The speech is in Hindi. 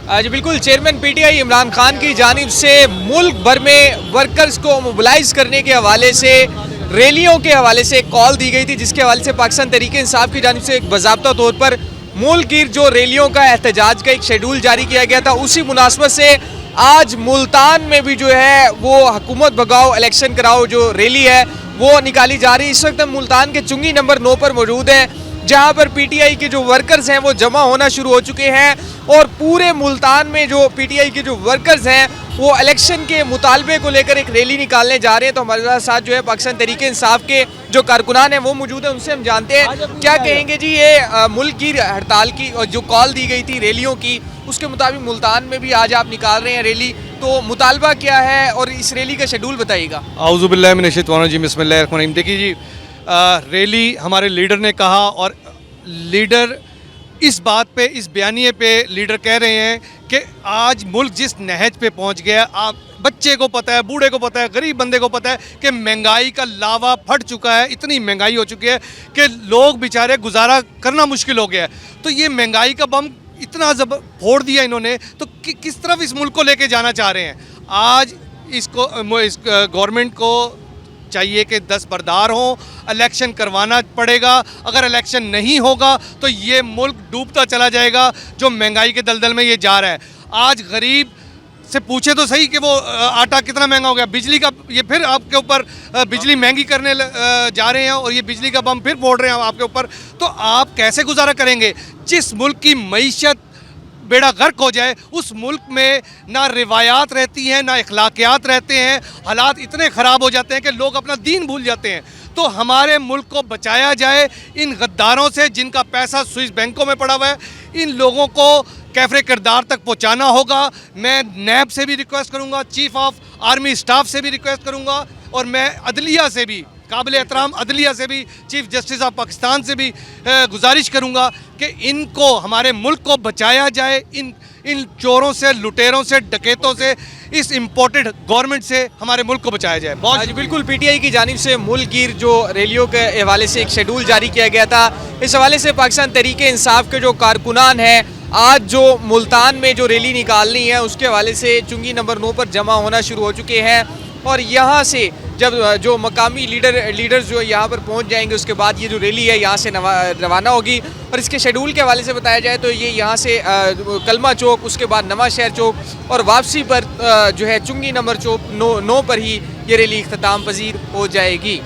आज बिल्कुल चेयरमैन पीटीआई इमरान खान की जानिब से मुल्क भर में वर्कर्स को मोबिलाइज करने के हवाले से रैलियों के हवाले से एक कॉल दी गई थी, जिसके हवाले से पाकिस्तान तहरीक इंसाफ की जानिब से एक बाज़ाब्ता तौर पर मुल्क गिर जो रैलियों का एहतजाज का एक शेड्यूल जारी किया गया था। उसी मुनासबत से आज मुल्तान में भी जो है वो हुकूमत भगाओ इलेक्शन कराओ जो रैली है वो निकाली जा रही है। इस वक्त हम मुल्तान के चुंगी नंबर 9 पर मौजूद हैं, जहां पर पीटीआई के जो वर्कर्स हैं वो जमा होना शुरू हो चुके हैं और पूरे मुल्तान में जो पीटीआई के जो वर्कर्स हैं वो इलेक्शन के मुतालबे को लेकर एक रैली निकालने जा रहे हैं। तो हमारे साथ जो है पाकिस्तान तहरीक इंसाफ के जो कारकुनान हैं वो मौजूद हैं, उनसे हम जानते हैं क्या कहेंगे जी ये मुल्क की हड़ताल की और जो कॉल दी गई थी रैलियों की, उसके मुताबिक मुल्तान में भी आज आप निकाल रहे हैं रैली, तो मुतालबा क्या है और इस रैली का शेड्यूल बताइएगा। आऊज़ु बिल्लाहि मिनश शैतानिर रजीम, बिस्मिल्लाहिर्रहमानिर्रहीम। देखिए जी, रैली हमारे लीडर ने कहा और लीडर इस बात पे, इस बयानिए पे लीडर कह रहे हैं कि आज मुल्क जिस नहज पे पहुंच गया, आप बच्चे को पता है, बूढ़े को पता है, गरीब बंदे को पता है कि महंगाई का लावा फट चुका है। इतनी महंगाई हो चुकी है कि लोग बेचारे गुजारा करना मुश्किल हो गया है। तो ये महंगाई का बम इतना फोड़ दिया इन्होंने, तो किस तरफ इस मुल्क को लेके जाना चाह रहे हैं। आज इस गवर्नमेंट को चाहिए कि दस्तबरदार हो, इलेक्शन करवाना पड़ेगा। अगर इलेक्शन नहीं होगा तो ये मुल्क डूबता चला जाएगा जो महंगाई के दलदल में ये जा रहा है। आज गरीब से पूछे तो सही कि वो आटा कितना महंगा हो गया, बिजली का ये फिर आपके ऊपर बिजली महंगी करने जा रहे हैं और ये बिजली का बम फिर फोड़ रहे हैं आपके ऊपर। तो आप कैसे गुजारा करेंगे? जिस मुल्क की मईशत बेड़ा गर्क हो जाए, उस मुल्क में ना रिवायात रहती हैं ना इखलाकियात रहते हैं। हालात इतने ख़राब हो जाते हैं कि लोग अपना दीन भूल जाते हैं। तो हमारे मुल्क को बचाया जाए इन गद्दारों से जिनका पैसा स्विस बैंकों में पड़ा हुआ है। इन लोगों को कैफरे किरदार तक पहुंचाना होगा। मैं नैब से भी रिक्वेस्ट करूंगा, चीफ ऑफ आर्मी स्टाफ से भी रिक्वेस्ट करूंगा और मैं अदलिया से भी, काबिल एहतराम अदलिया से भी, चीफ जस्टिस ऑफ पाकिस्तान से भी गुजारिश करूंगा कि इनको, हमारे मुल्क को बचाया जाए इन चोरों से, लुटेरों से, डकैतों से, इस इम्पोर्टेड गवर्नमेंट से हमारे मुल्क को बचाया जाए। बहुत बिल्कुल पीटीआई की जानिब से मुल्क गिर जो रैलियों के हवाले से एक शेड्यूल जारी किया गया था। इस हवाले से पाकिस्तान तहरीक इंसाफ के जो कारकुनान हैं आज जो मुल्तान में जो रैली निकालनी है उसके हवाले से चुंगी नंबर 9 पर जमा होना शुरू हो चुके हैं और यहाँ से जब जो मकामी लीडर्स जो यहाँ पर पहुँच जाएंगे उसके बाद ये जो रैली है यहाँ से रवाना होगी। और इसके शेड्यूल के हवाले से बताया जाए तो ये यहाँ से कलमा चौक, उसके बाद नवा शहर चौक और वापसी पर जो है चुंगी नंबर 9 पर ही ये रैली इख्तिताम पजीर हो जाएगी।